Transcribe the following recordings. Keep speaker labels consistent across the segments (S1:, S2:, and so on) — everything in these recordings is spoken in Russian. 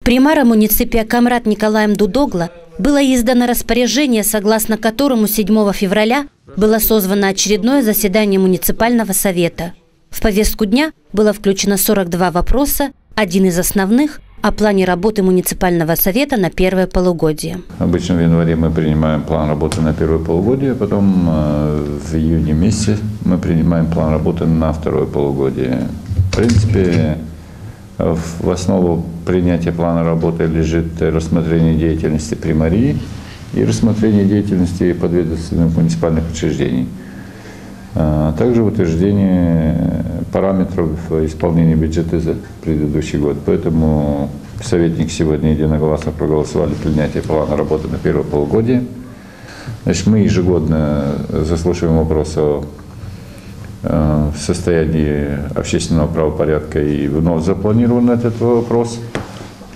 S1: Примаром муниципия Камрат Николаем Дудогла было издано распоряжение, согласно которому 7 февраля было созвано очередное заседание муниципального совета. В повестку дня было включено 42 вопроса, один из основных – о плане работы муниципального совета на первое полугодие.
S2: Обычно в январе мы принимаем план работы на первое полугодие, потом в июне месяце мы принимаем план работы на второе полугодие. В принципе, в основу принятия плана работы лежит рассмотрение деятельности примарии и рассмотрение деятельности подведомственных муниципальных учреждений. Также утверждение параметров исполнения бюджета за предыдущий год. Поэтому советники сегодня единогласно проголосовали принятие плана работы на первое полугодие. Значит, мы ежегодно заслушиваем вопрос о состоянии общественного правопорядка и вновь запланирован этот вопрос.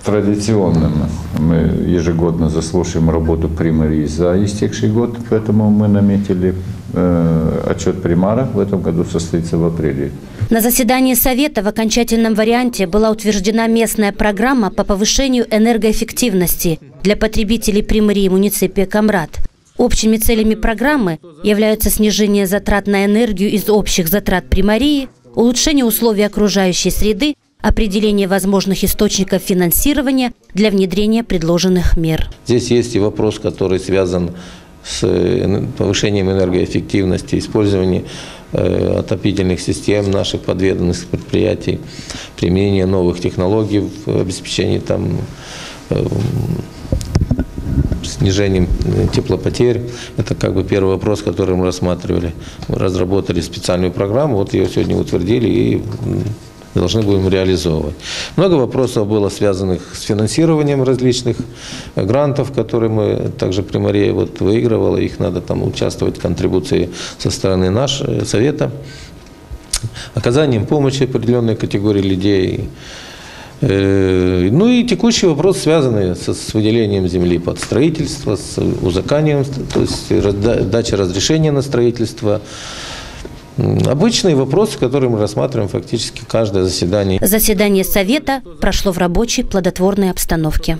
S2: Традиционным мы ежегодно заслушаем работу примарии за истекший год, поэтому мы наметили отчет примара в этом году состоится в апреле.
S1: На заседании Совета в окончательном варианте была утверждена местная программа по повышению энергоэффективности для потребителей примарии муниципия Камрат. Общими целями программы являются снижение затрат на энергию из общих затрат примарии, улучшение условий окружающей среды, определение возможных источников финансирования для внедрения предложенных мер.
S3: Здесь есть и вопрос, который связан с повышением энергоэффективности, использованием отопительных систем наших подведомственных предприятий, применение новых технологий в обеспечении снижением теплопотерь. Это как бы первый вопрос, который мы рассматривали. Мы разработали специальную программу, вот ее сегодня утвердили и должны будем реализовывать. Много вопросов было связанных с финансированием различных грантов, которые мы также примария выигрывала. Их надо участвовать в контрибуции со стороны нашего совета. Оказанием помощи определенной категории людей. Ну и текущие вопросы, связанные с выделением земли под строительство, с узаканием, то есть дача разрешения на строительство. Обычные вопросы, которые мы рассматриваем фактически каждое заседание.
S1: Заседание Совета прошло в рабочей плодотворной обстановке.